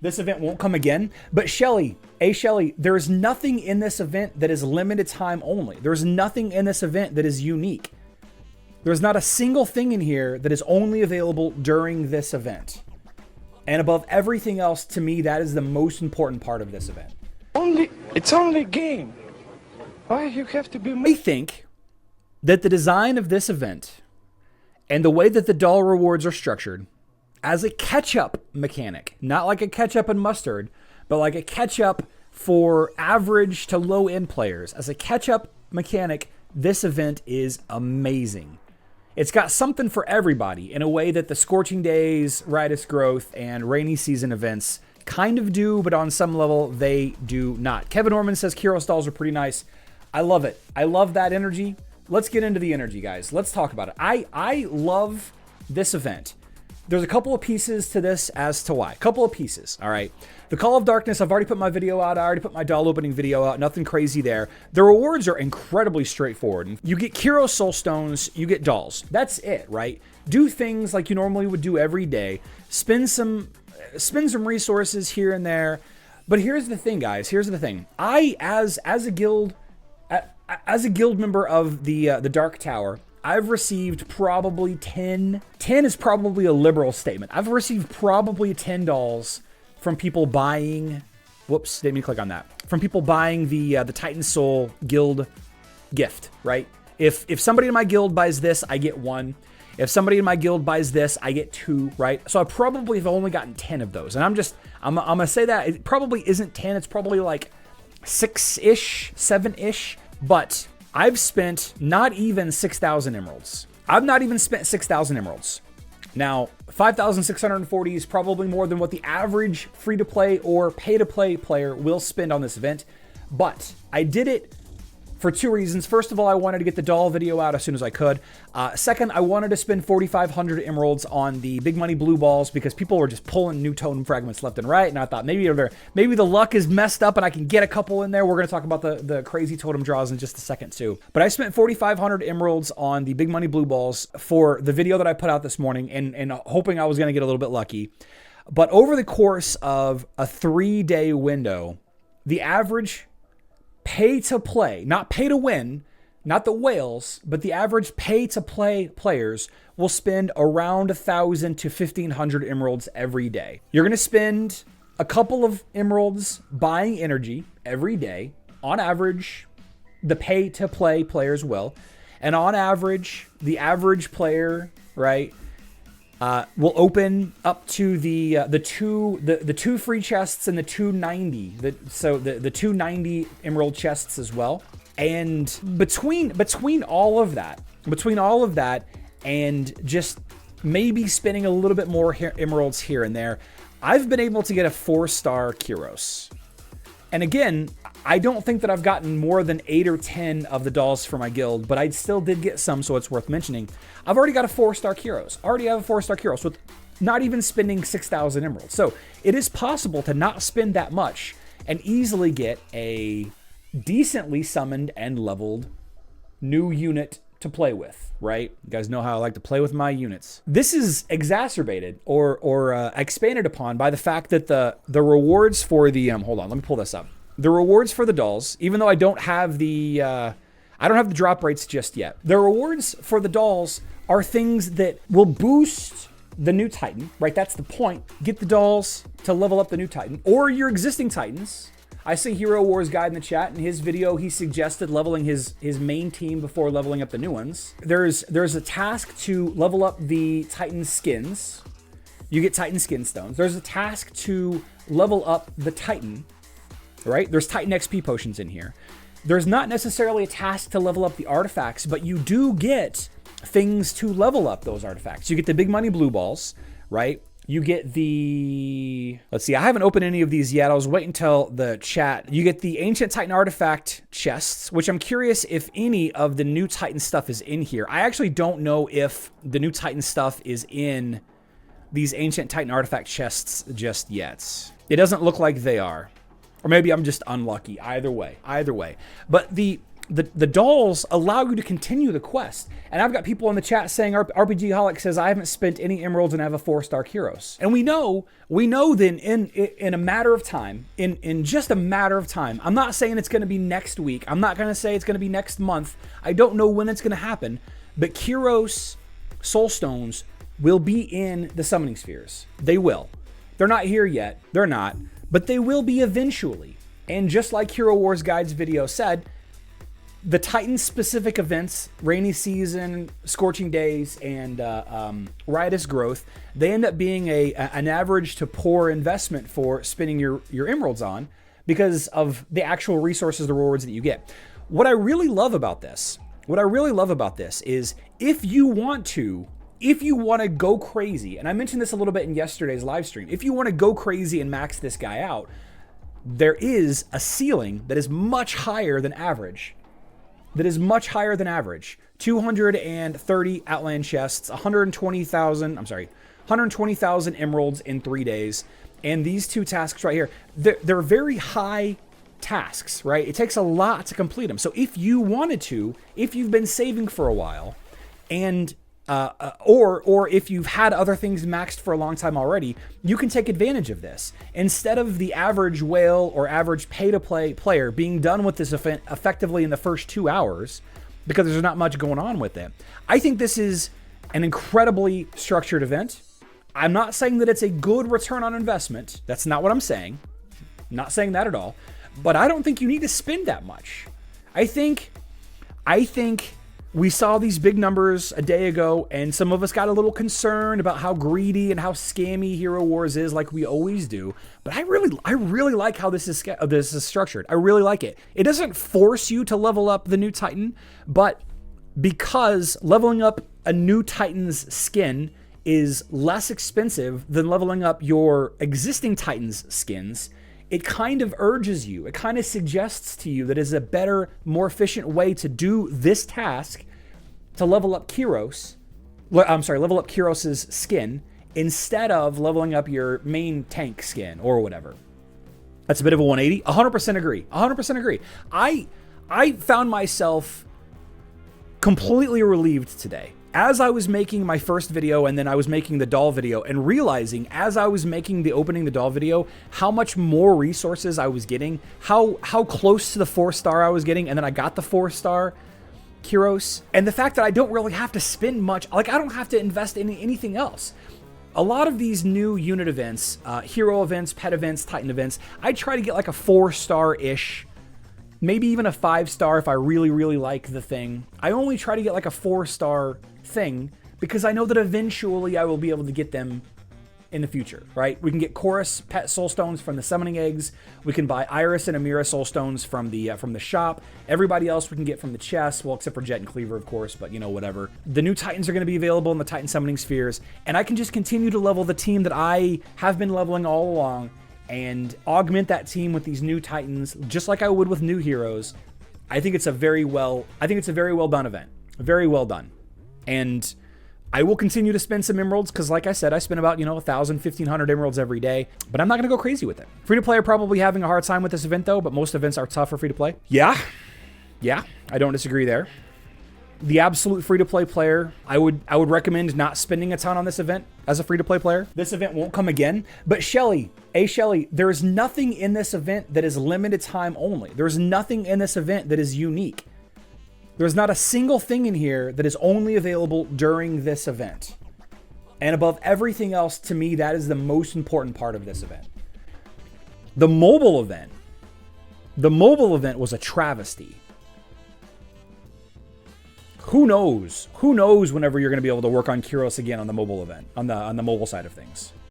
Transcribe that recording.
this event won't come again. But Shelly, there is nothing in this event that is limited time only. There's nothing in this event that is unique. There's not a single thing in here that is only available during this event. And above everything else, to me, that is the most important part of this event. It's only a game. Why you have to be... I think that the design of this event and the way that the doll rewards are structured as a catch-up mechanic, not like a ketchup and mustard, but like a catch-up for average to low-end players. As a catch-up mechanic, this event is amazing. It's got something for everybody in a way that the Scorching Days, Riotous Growth, and Rainy Season events kind of do, but on some level, they do not. Kevin Norman says Kyros dolls are pretty nice. I love it. I love that energy. Let's get into the energy, guys. Let's talk about it. I love this event. There's a couple of pieces to this as to why. A couple of pieces, all right? The Call of Darkness, I've already put my video out. I already put my doll opening video out. Nothing crazy there. The rewards are incredibly straightforward. You get Kyros Soul Stones, you get dolls. That's it, right? Do things like you normally would do every day. Spend some resources here and there. But here's the thing, guys. Here's the thing. I, as a guild member of the Dark Tower, I've received probably 10 is probably a liberal statement. I've received probably 10 dolls from people buying, whoops, didn't mean to click on that. From people buying the Titan Soul guild gift, right? If somebody in my guild buys this, I get 1. If somebody in my guild buys this, I get 2, right? So I probably have only gotten 10 of those. And I'm gonna say that it probably isn't 10, it's probably like 6-ish, 7-ish, but I've spent not even 6,000 emeralds. I've not even spent 6,000 emeralds. Now, 5,640 is probably more than what the average free-to-play or pay-to-play player will spend on this event, but I did it for 2 reasons. First of all, I wanted to get the doll video out as soon as I could. Second, I wanted to spend 4,500 emeralds on the big money blue balls because people were just pulling new totem fragments left and right, and I thought maybe the luck is messed up and I can get a couple in there. We're going to talk about the crazy totem draws in just a second too. But I spent 4,500 emeralds on the big money blue balls for the video that I put out this morning and hoping I was going to get a little bit lucky. But over the course of a 3-day window, the average pay to play, not pay to win, not the whales, but the average pay to play players will spend around 1,000 to 1,500 emeralds every day. You're going to spend a couple of emeralds buying energy every day. On average, the pay to play players will. And on average, the average player, right, will open up to the two free chests and the 290. The 290 emerald chests as well. And between all of that, and just maybe spending a little bit more emeralds here and there, I've been able to get a 4-star Kyros. And again, I don't think that I've gotten more than 8 or 10 of the dolls for my guild, but I still did get some, so it's worth mentioning. I've already got a 4-star Kyros. Already have a 4-star Kyros with not even spending 6,000 emeralds. So it is possible to not spend that much and easily get a decently summoned and leveled new unit to play with, right? You guys know how I like to play with my units. This is exacerbated or expanded upon by the fact that the rewards for the hold on, let me pull this up. The rewards for the dolls, even though I don't have the drop rates just yet. The rewards for the dolls are things that will boost the new Titan, right? That's the point. Get the dolls to level up the new Titan or your existing Titans. I see Hero Wars Guide in the chat. In his video, he suggested leveling his main team before leveling up the new ones. There's a task to level up the Titan skins. You get Titan skin stones. There's a task to level up the Titan, right? There's Titan XP potions in here. There's not necessarily a task to level up the artifacts, but you do get things to level up those artifacts. You get the big money blue balls, right? You get the, let's see, I haven't opened any of these yet. I was waiting until the chat. You get the Ancient Titan Artifact chests, which I'm curious if any of the new Titan stuff is in here. I actually don't know if the new Titan stuff is in these Ancient Titan Artifact chests just yet. It doesn't look like they are. Or maybe I'm just unlucky. Either way. But the the dolls allow you to continue the quest. And I've got people in the chat saying, RPG Holic says, I haven't spent any emeralds and I have a 4-star Kyros. And we know then in a matter of time, in just a matter of time, I'm not saying it's going to be next week. I'm not going to say it's going to be next month. I don't know when it's going to happen, but Kyros Soulstones will be in the summoning spheres. They will. They're not here yet. They're not, but they will be eventually. And just like Hero Wars Guide's video said, the Titan-specific events, Rainy Season, Scorching Days, and Riotous Growth, they end up being an average to poor investment for spending your emeralds on because of the actual resources, the rewards that you get. What I really love about this is if you want to go crazy, and I mentioned this a little bit in yesterday's live stream, if you want to go crazy and max this guy out, there is a ceiling that is much higher than average. 230 Outland chests, 120,000 emeralds in 3 days. And these two tasks right here, they're very high tasks, right? It takes a lot to complete them. So if you wanted to, if you've been saving for a while, and or if you've had other things maxed for a long time already, you can take advantage of this. Instead of the average whale or average pay-to-play player being done with this event effectively in the first 2 hours, because there's not much going on with it, I think this is an incredibly structured event. I'm not saying that it's a good return on investment. That's not what I'm saying. I'm not saying that at all. But I don't think you need to spend that much. I think we saw these big numbers a day ago, and some of us got a little concerned about how greedy and how scammy Hero Wars is, like we always do. But I really like how this is structured. I really like it. It doesn't force you to level up the new Titan, but because leveling up a new Titan's skin is less expensive than leveling up your existing Titan's skins, it kind of urges you, it kind of suggests to you that is a better, more efficient way to do this task, to level up Kyros, level up Kyros's skin, instead of leveling up your main tank skin or whatever. That's a bit of a 180. 100% agree. 100% agree. I found myself completely relieved today as I was making my first video, and then I was making the doll video, and realizing as I was making the opening the doll video, how much more resources I was getting, how close to the 4-star I was getting, and then I got the 4-star Kyros, and the fact that I don't really have to spend much, like I don't have to invest in anything else. A lot of these new unit events, hero events, pet events, Titan events, I try to get like a 4-star-ish, maybe even a 5-star if I really, really like the thing. I only try to get like a 4-star thing because I know that eventually I will be able to get them in the future, right? We can get Chorus pet soulstones from the summoning eggs. We can buy Iris and Amira soulstones from the shop. Everybody else we can get from the chest, well, except for Jet and Cleaver, of course, but you know, whatever. The new Titans are going to be available in the Titan summoning spheres, and I can just continue to level the team that I have been leveling all along and augment that team with these new Titans, just like I would with new heroes. I think it's a very well done event. Very well done. And I will continue to spend some emeralds because, like I said, I spend about, 1,000, 1,500 emeralds every day, but I'm not going to go crazy with it. Free-to-play are probably having a hard time with this event, though, but most events are tough for free-to-play. Yeah, I don't disagree there. The absolute free-to-play player, I would recommend not spending a ton on this event as a free-to-play player. This event won't come again, but Shelly, there's nothing in this event that is limited time only. There's nothing in this event that is unique. There's not a single thing in here that is only available during this event. And above everything else, to me, that is the most important part of this event. The mobile event was a travesty. Who knows? Who knows whenever you're going to be able to work on Kyros again on the mobile event, on the mobile side of things.